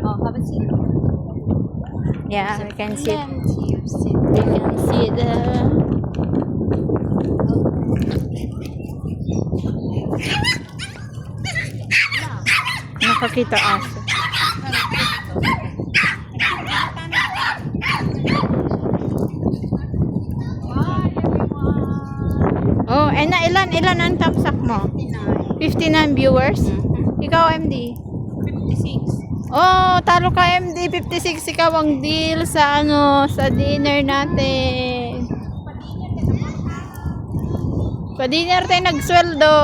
Oh, have a seat. Yeah, we can see. Plenty of seat. We can see the. Nakakita aso. Hi, everyone. Oh, and na ilan ang tamsak mo? 59 viewers? Ikaw, MD? 56. Oh, talo ka, MD. 56. Ikaw ang deal sa sa dinner natin. Pa-dinner tayo nagsweldo.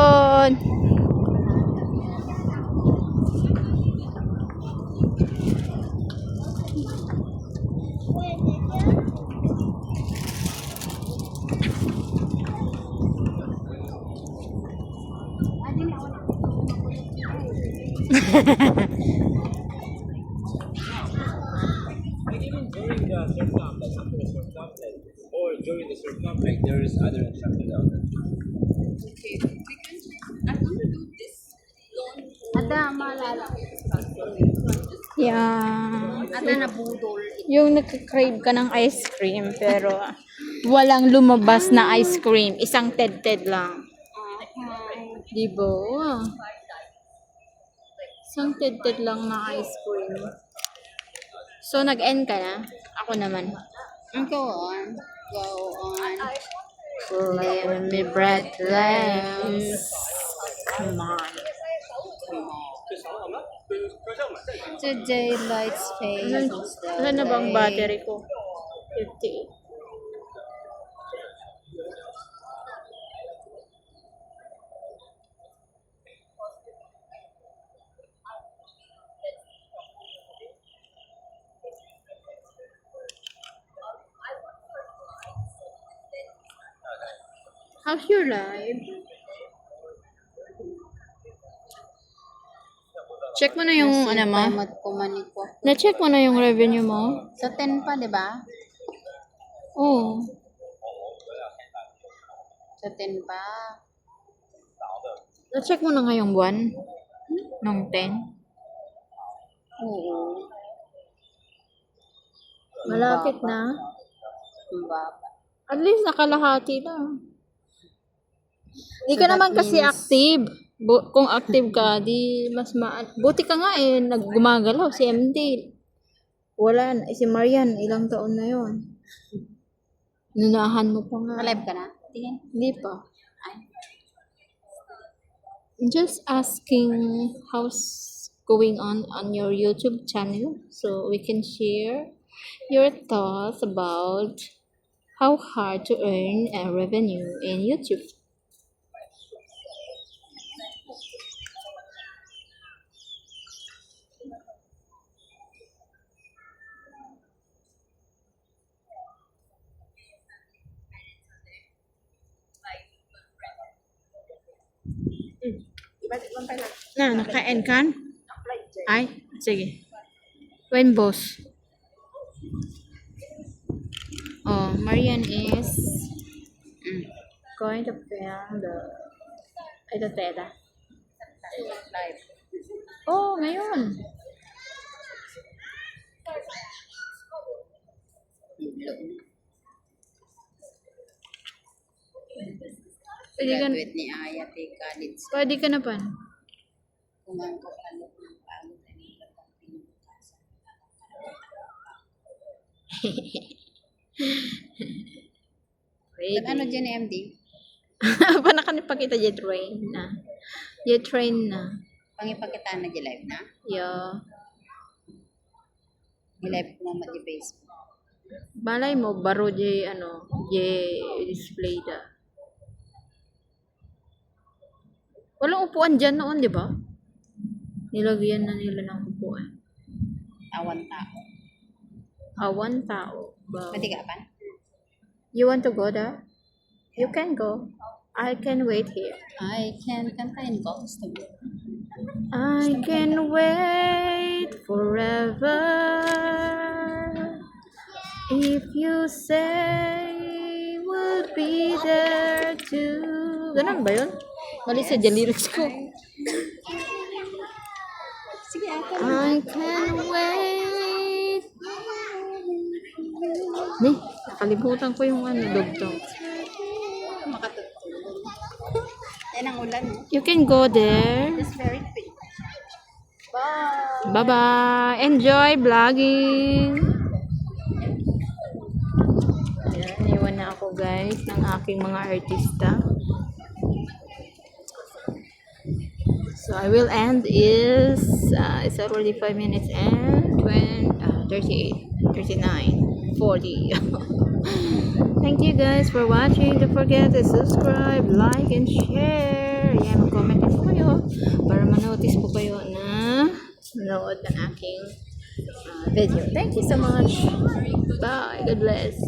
Like even during the surf camp, like after the surf camp, like or during the surf camp, like there is other instructors out there. Okay, we can. I want to do this. Ada malala. Yeah. Ada na budol. Yung nagka-crave ka ng ice cream pero walang lumabas na ice cream. Isang ted-ted lang. Diba? Isang ted-ted lang na ice cream. So, nag-end ka na? Ako naman. Go on. Go on. Let me breathless. Come on. Today lights fade. Ilan na bang battery ko? 58. How's your life? Check mo na yung ano mo? Kumaniko. Na-check mo na yung revenue mo? Sa 10 pa, di ba? Oo. Sa 10 pa. Na-check mo na ngayong buwan? Nung 10? Oo. Malapit na. Ang baba. At least nakalahati lang. Hindi ka So that naman kasi means- active. Kung active ka, di mas buti ka nga naggumagalaw si MD. Wala na. Si Marian, ilang taon na yon. Nunahan mo pa nga. Alive ka na? Tingin. Hindi pa. Just asking how's going on your YouTube channel so we can share your thoughts about how hard to earn a revenue in YouTube. Naka-end kan? Ay, sige. When boss? Oh, Marian is going to film ito tela. Live. Oh, ngayon. Pwede ka, Graduate ni Aya te college. pwede ka na pa. Kung ang kapalo ng pagod ay nagtatang pinukasan. Pwede. Ano dyan ni MD? Paano ka nipakita J-train na? J-train na. Pangipakitaan na dyan live na? Yeah. Live ko naman di Facebook. Balay mo, baro display da. Walang upuan dyan noon, di ba? Nilagyan na nila ng upuan. Awan tao. Awan tao. Ba? Pwede ka pa? You want to go there? You can go. I can wait here. I can kantahin ko. Gusto mo? I can wait forever if you say we'll be there too. Ganun ba yun? Mali sa lyrics ko. Sige, ate. I can't wait. Nakalimutan ko yung dugtong. Makatutulog. Yan ang ulan. You can go there. It's very pretty. Bye! Bye-bye. Enjoy vlogging. Ayan, iwan na ako guys ng aking mga artista. So I will end it's already 5 minutes and 38, 39, 40. Thank you guys for watching. Don't forget to subscribe, like, and share. Yan, mag-comment din po kayo para ma-notice po kayo na nanood ng aking video. Thank you so much. Bye. God bless.